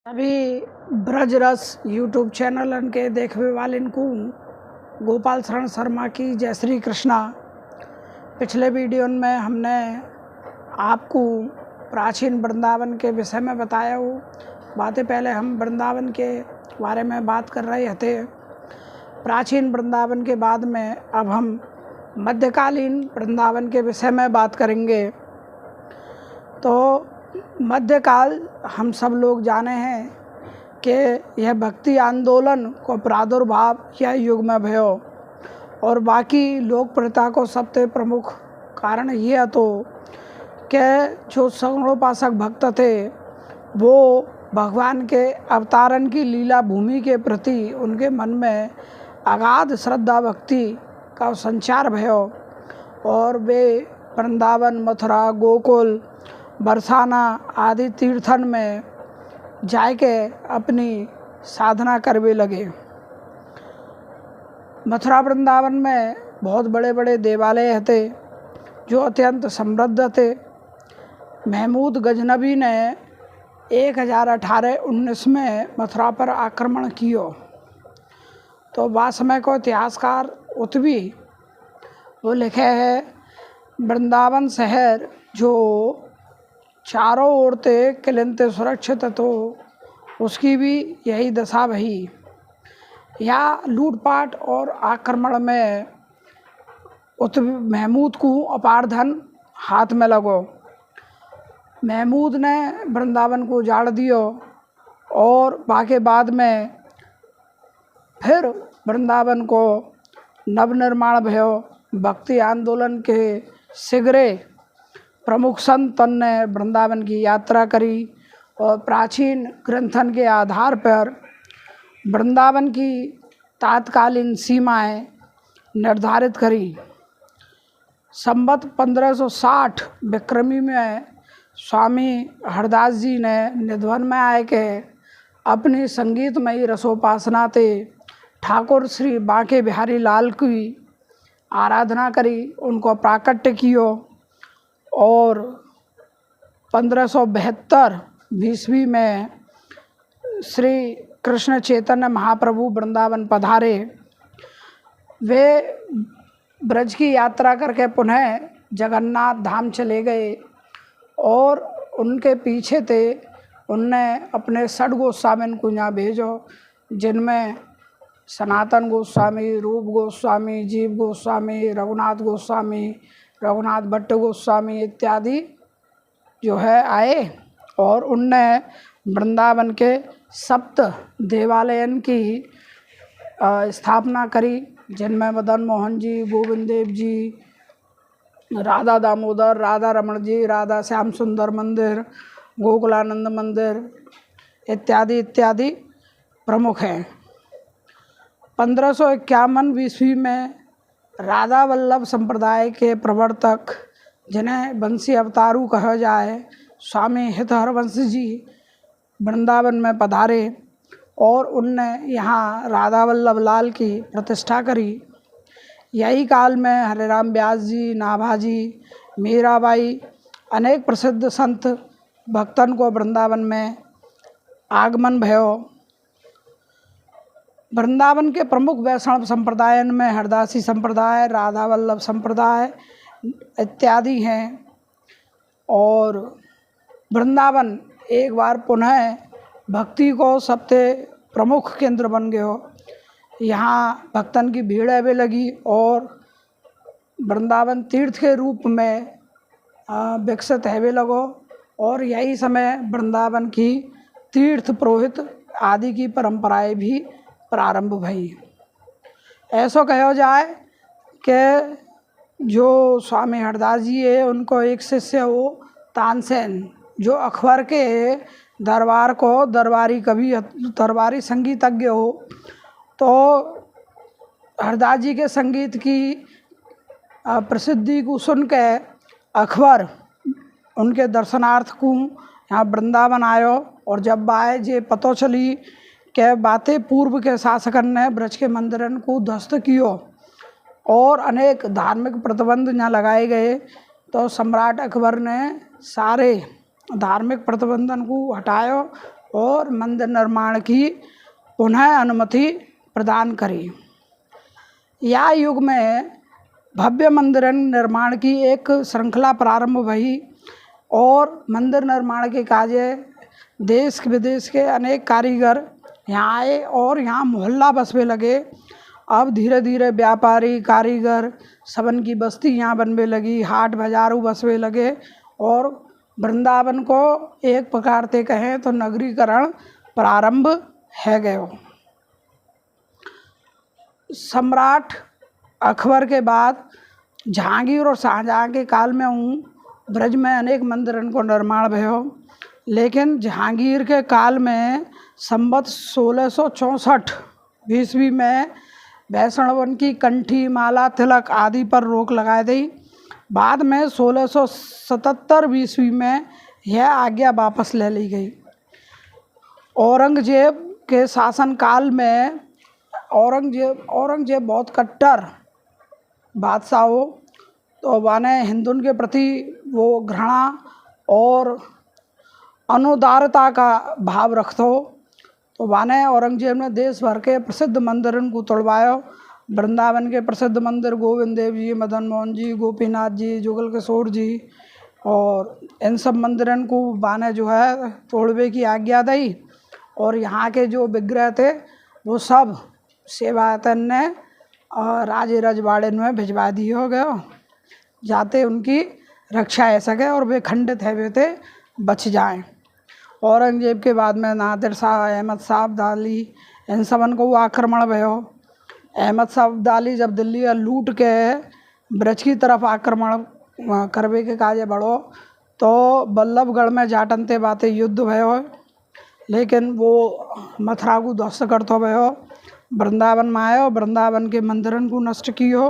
सभी ब्रजरस YouTube channel के देखने वाले को गोपाल शरण शर्मा की जय श्री कृष्णा। पिछले वीडियो में हमने आपको प्राचीन वृंदावन के विषय में बताया हो बातें। पहले हम वृंदावन के बारे में बात कर रहे थे। प्राचीन वृंदावन के बाद में अब हम मध्यकालीन वृंदावन के विषय में बात करेंगे। तो मध्यकाल हम सब लोग जाने हैं कि यह भक्ति आंदोलन को प्रादुर्भाव या युग में भयो और बाकी लोकप्रियता को सबसे प्रमुख कारण यह तो कि जो सगुणोपासक भक्त थे वो भगवान के अवतारण की लीला भूमि के प्रति उनके मन में अगाध श्रद्धा भक्ति का संचार भयो और वे वृंदावन, मथुरा, गोकुल, बरसाना आदि तीर्थन में जाके अपनी साधना करने लगे। मथुरा वृंदावन में बहुत बड़े बड़े देवालय थे जो अत्यंत समृद्ध थे। महमूद गजनबी ने 1018-19 में मथुरा पर आक्रमण किया। तो वह समय को इतिहासकार उत्वी वो लिखे है, वृंदावन शहर जो चारों ओर से किलंते सुरक्षित तो उसकी भी यही दशा भई। या लूटपाट और आक्रमण में महमूद को अपार धन हाथ में लगो। महमूद ने वृंदावन को उजाड़ दियो और बाके बाद में फिर वृंदावन को नवनिर्माण भयो। भक्ति आंदोलन के शिगरे प्रमुख संतन ने वृंदावन की यात्रा करी और प्राचीन ग्रंथन के आधार पर वृंदावन की तात्कालीन सीमाएं निर्धारित करी। संवत 1560 विक्रमी में स्वामी हरदास जी ने निधवन में आए के अपनी संगीतमयी रसोपासना से ठाकुर श्री बांके बिहारी लाल की आराधना करी, उनको प्राकट्य कियो और 1572 ईस्वी में श्री कृष्ण चैतन्य महाप्रभु वृंदावन पधारे। वे ब्रज की यात्रा करके पुनः जगन्नाथ धाम चले गए और उनके पीछे थे उनने अपने 6 गोस्वामी को यहाँ भेजो, जिनमें सनातन गोस्वामी, रूप गोस्वामी, जीव गोस्वामी, रघुनाथ गोस्वामी, रघुनाथ भट्ट गोस्वामी इत्यादि जो है आए और उनने वृंदावन के 7 देवालयन की स्थापना करी, जिनमें मदन मोहन जी, गोविंद देव जी, राधा दामोदर, राधा रमण जी, राधा श्याम सुंदर मंदिर, गोकुलानंद मंदिर इत्यादि इत्यादि प्रमुख हैं। 1551 ईस्वी में राधा वल्लभ संप्रदाय के प्रवर्तक, जिन्हें बंसी अवतारू कहा जाए, स्वामी हितहरवंश जी वृंदावन में पधारे और उनने यहाँ राधा वल्लभ लाल की प्रतिष्ठा करी। यही काल में हरिराम व्यास जी, नाभाजी, मीराबाई अनेक प्रसिद्ध संत भक्तन को वृंदावन में आगमन भयो। वृंदावन के प्रमुख वैष्णव संप्रदायन में हरदासी संप्रदाय, राधा वल्लभ संप्रदाय इत्यादि हैं और वृंदावन एक बार पुनः भक्ति को सबसे प्रमुख केंद्र बन गयो। यहाँ भक्तन की भीड़ भी लगी और वृंदावन तीर्थ के रूप में विकसित है भी लगो और यही समय वृंदावन की तीर्थ पुरोहित आदि की परंपराएं भी प्रारंभ भई। ऐसा कहा जाए कि जो स्वामी हरदास जी है उनको एक शिष्य हो तानसेन, जो अकबर के दरबार को दरबारी कवि, दरबारी संगीतज्ञ हो। तो हरदास जी के संगीत की प्रसिद्धि को सुन के अकबर उनके दर्शनार्थ को यहाँ वृंदावन आयो और जब आए जे पतो चली के बातें पूर्व के शासकन ने ब्रज के मंदिरन को ध्वस्त कियो और अनेक धार्मिक प्रतिबंध यहाँ लगाए गए। तो सम्राट अकबर ने सारे धार्मिक प्रतिबंधन को हटायो और मंदिर निर्माण की पुनः अनुमति प्रदान करी। या युग में भव्य मंदिर निर्माण की एक श्रृंखला प्रारंभ हुई और मंदिर निर्माण के कार्य देश विदेश के अनेक कारीगर यहाँ आए और यहाँ मोहल्ला बसने लगे। अब धीरे धीरे व्यापारी कारीगर सबन की बस्ती यहाँ बनने लगी, हाट बाजारू बसने लगे और वृंदावन को एक प्रकार से कहें तो नगरीकरण प्रारंभ है गयो। सम्राट अकबर के बाद जहांगीर और शाहजहां के काल में ब्रज में अनेक मंदिरों को निर्माण भयो, लेकिन जहांगीर के काल में संवत 1664 ईस्वी में वैष्णवन की कंठी माला तिलक आदि पर रोक लगा दी। बाद में 1677 ईस्वी में यह आज्ञा वापस ले ली गई। औरंगजेब के शासनकाल में औरंगजेब बहुत कट्टर बादशाह हो, तो वाने हिंदुओं के प्रति वो घृणा और अनुदारता का भाव रखते हो, तो वाने औरंगजेब ने देश भर के प्रसिद्ध मंदिरों को तोड़वायो। वृंदावन के प्रसिद्ध मंदिर गोविंद देव जी, मदन मोहन जी, गोपीनाथ जी, जुगल किशोर जी और इन सब मंदिरों को वाने जो है तोड़वे की आज्ञा दी और यहाँ के जो विग्रह थे वो सब सेवायतन ने राजे रजवाड़े में भिजवा दिए हो गए, जाते उनकी रक्षा हो सके और वे खंडित है वे थे बच जाएं। औरंगजेब के बाद में नादिर शाह, अहमद शाह अब्दाली इन सबन को आक्रमण भयो। अहमद शाह अब्दाली जब दिल्ली लूट के ब्रज की तरफ आक्रमण करवे के काजे बढ़ो तो बल्लभगढ़ में जाटनते बातें युद्ध भयो, लेकिन वो मथुरा को ध्वस्त करते भयो, वृंदावन में आयो, वृंदावन के मंदिरों को नष्ट कियो